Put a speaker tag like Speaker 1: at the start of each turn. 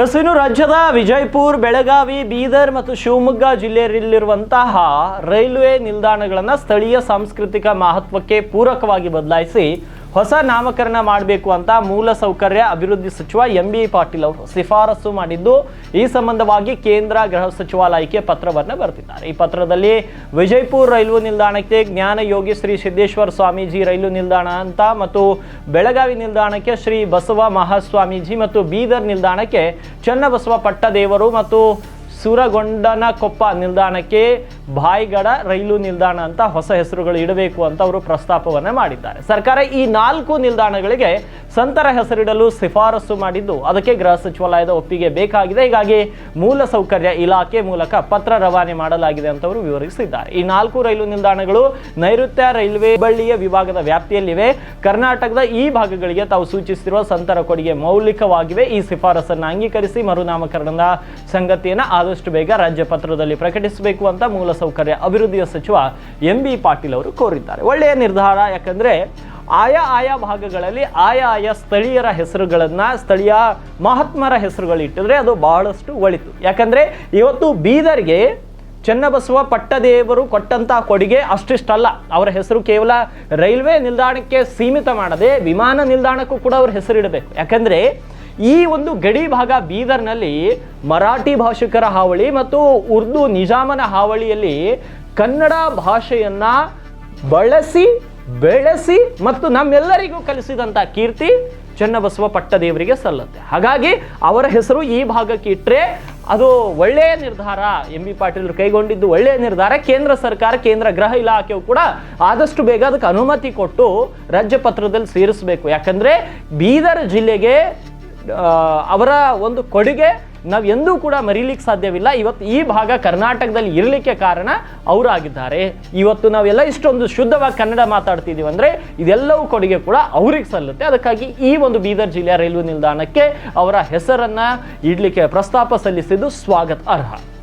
Speaker 1: ಇನ್ನು ರಾಜ್ಯದ ವಿಜಯಪುರ, ಬೆಳಗಾವಿ, ಬೀದರ್ ಮತ್ತು ಶಿವಮೊಗ್ಗ ಜಿಲ್ಲೆಯಲ್ಲಿರುವಂತಹ ರೈಲ್ವೆ ನಿಲ್ದಾಣಗಳನ್ನು ಸ್ಥಳೀಯ ಸಾಂಸ್ಕೃತಿಕ ಮಹತ್ವಕ್ಕೆ ಪೂರಕವಾಗಿ ಬದಲಾಯಿಸಿ ಹೊಸ ನಾಮಕರಣ ಮಾಡಬೇಕು ಅಂತ ಮೂಲಸೌಕರ್ಯ ಅಭಿವೃದ್ಧಿ ಸಚಿವ ಎಂಬಿ ಪಾಟೀಲ್ ಅವರು ಶಿಫಾರಸು ಮಾಡಿದ್ದು, ಈ ಸಂಬಂಧವಾಗಿ ಕೇಂದ್ರ ಗೃಹ ಸಚಿವಾಲಯಕ್ಕೆ ಪತ್ರವನ್ನು ಬರೆದಿದ್ದಾರೆ. ಈ ಪತ್ರದಲ್ಲಿ ವಿಜಯಪುರ ರೈಲ್ವೆ ನಿಲ್ದಾಣಕ್ಕೆ ಜ್ಞಾನಯೋಗಿ ಶ್ರೀ ಸಿದ್ದೇಶ್ವರ ಸ್ವಾಮೀಜಿ ರೈಲು ನಿಲ್ದಾಣ ಅಂತ, ಮತ್ತು ಬೆಳಗಾವಿ ನಿಲ್ದಾಣಕ್ಕೆ ಶ್ರೀ ಬಸವ ಮಹಾಸ್ವಾಮೀಜಿ, ಮತ್ತು ಬೀದರ್ ನಿಲ್ದಾಣಕ್ಕೆ ಚನ್ನಬಸವ ಪಟ್ಟದೇವರು ಮತ್ತು ಸೂರಗೊಂಡನಕೊಪ್ಪ ನಿಲ್ದಾಣಕ್ಕೆ ಭಾಯ್ಗಡ ರೈಲು ನಿಲ್ದಾಣ ಅಂತ ಹೊಸ ಹೆಸರುಗಳು ಇಡಬೇಕು ಅಂತ ಅವರು ಪ್ರಸ್ತಾಪವನ್ನು ಮಾಡಿದ್ದಾರೆ. ಸರ್ಕಾರ ಈ 4 ನಿಲ್ದಾಣಗಳಿಗೆ ಸಂತರ ಹೆಸರಿಡಲು ಶಿಫಾರಸು ಮಾಡಿದ್ದು, ಅದಕ್ಕೆ ಗೃಹ ಸಚಿವಾಲಯದ ಒಪ್ಪಿಗೆ ಬೇಕಾಗಿದೆ. ಹೀಗಾಗಿ ಮೂಲಸೌಕರ್ಯ ಇಲಾಖೆ ಮೂಲಕ ಪತ್ರ ರವಾನೆ ಮಾಡಲಾಗಿದೆ ಅಂತ ಅವರು ವಿವರಿಸಿದ್ದಾರೆ. ಈ 4 ರೈಲು ನಿಲ್ದಾಣಗಳು ನೈಋತ್ಯ ರೈಲ್ವೆ ಹುಬ್ಬಳ್ಳಿಯ ವಿಭಾಗದ ವ್ಯಾಪ್ತಿಯಲ್ಲಿವೆ. ಕರ್ನಾಟಕದ ಈ ಭಾಗಗಳಿಗೆ ತಾವು ಸೂಚಿಸಿರುವ ಸಂತರ ಕೊಡುಗೆ ಮೌಲಿಕವಾಗಿವೆ. ಈ ಶಿಫಾರಸನ್ನು ಅಂಗೀಕರಿಸಿ ಮರುನಾಮಕರಣದ ಸಂಗತಿಯನ್ನು ಆದಷ್ಟು ಬೇಗ ರಾಜ್ಯ ಪತ್ರದಲ್ಲಿ ಪ್ರಕಟಿಸಬೇಕು ಅಂತ ಮೂಲಸೌಕರ್ಯ ಅಭಿವೃದ್ಧಿಯ ಸಚಿವ ಎಂಬಿ ಪಾಟೀಲ್ ಅವರು ಕೋರಿದ್ದಾರೆ. ಒಳ್ಳೆಯ ನಿರ್ಧಾರ. ಯಾಕಂದ್ರೆ ಆಯಾ ಭಾಗಗಳಲ್ಲಿ ಆಯಾ ಸ್ಥಳೀಯರ ಹೆಸರುಗಳನ್ನ, ಸ್ಥಳೀಯ ಮಹಾತ್ಮರ ಹೆಸರುಗಳು ಇಟ್ಟಿದ್ರೆ ಅದು ಬಹಳಷ್ಟು ಒಳಿತು. ಯಾಕಂದ್ರೆ ಇವತ್ತು ಬೀದರ್ಗೆ ಚನ್ನಬಸವ ಪಟ್ಟದೇವರು ಕೊಟ್ಟಂತ ಕೊಡುಗೆ ಅಷ್ಟಿಷ್ಟಲ್ಲ. ಅವರ ಹೆಸರು ಕೇವಲ ರೈಲ್ವೆ ನಿಲ್ದಾಣಕ್ಕೆ ಸೀಮಿತ ಮಾಡದೆ ವಿಮಾನ ನಿಲ್ದಾಣಕ್ಕೂ ಕೂಡ ಅವ್ರ ಹೆಸರಿಡಬೇಕು. ಯಾಕಂದ್ರೆ ಈ ಒಂದು ಗಡಿ ಭಾಗ ಬೀದರ್ನಲ್ಲಿ ಮರಾಠಿ ಭಾಷಿಕರ ಹಾವಳಿ ಮತ್ತು ಉರ್ದು ನಿಜಾಮನ ಹಾವಳಿಯಲ್ಲಿ ಕನ್ನಡ ಭಾಷೆಯನ್ನ ಬಳಸಿ ಬೆಳೆಸಿ ಮತ್ತು ನಮ್ಮೆಲ್ಲರಿಗೂ ಕಲಿಸಿದಂಥ ಕೀರ್ತಿ ಚನ್ನಬಸವ ಪಟ್ಟದೇವರಿಗೆ ಸಲ್ಲುತ್ತೆ. ಹಾಗಾಗಿ ಅವರ ಹೆಸರು ಈ ಭಾಗಕ್ಕೆ ಇಟ್ಟರೆ ಅದು ಒಳ್ಳೆಯ ನಿರ್ಧಾರ. ಎಂಬಿ ಪಾಟೀಲ್ ಕೈಗೊಂಡಿದ್ದು ಒಳ್ಳೆಯ ನಿರ್ಧಾರ. ಕೇಂದ್ರ ಸರ್ಕಾರ, ಕೇಂದ್ರ ಗೃಹ ಇಲಾಖೆಯು ಕೂಡ ಆದಷ್ಟು ಬೇಗ ಅದಕ್ಕೆ ಅನುಮತಿ ಕೊಟ್ಟು ರಾಜ್ಯ ಪತ್ರದಲ್ಲಿ ಸೇರಿಸಬೇಕು. ಯಾಕಂದ್ರೆ ಬೀದರ್ ಜಿಲ್ಲೆಗೆ ಅವರ ಒಂದು ಕೊಡುಗೆ ನಾವು ಎಂದೂ ಕೂಡ ಮರೀಲಿಕ್ಕೆ ಸಾಧ್ಯವಿಲ್ಲ. ಇವತ್ತು ಈ ಭಾಗ ಕರ್ನಾಟಕದಲ್ಲಿ ಇರಲಿಕ್ಕೆ ಕಾರಣ ಅವರಾಗಿದ್ದಾರೆ. ಇವತ್ತು ನಾವೆಲ್ಲ ಇಷ್ಟೊಂದು ಶುದ್ಧವಾಗಿ ಕನ್ನಡ ಮಾತಾಡ್ತಿದ್ದೀವಿ ಅಂದರೆ ಇದೆಲ್ಲವೂ ಕೊಡುಗೆ ಕೂಡ ಅವ್ರಿಗೆ ಸಲ್ಲುತ್ತೆ. ಅದಕ್ಕಾಗಿ ಈ ಒಂದು ಬೀದರ್ ಜಿಲ್ಲೆಯ ರೈಲ್ವೆ ನಿಲ್ದಾಣಕ್ಕೆ ಅವರ ಹೆಸರನ್ನ ಇಡ್ಲಿಕ್ಕೆ ಪ್ರಸ್ತಾಪ ಸಲ್ಲಿಸಿದ್ದು ಸ್ವಾಗತ ಅರ್ಹ.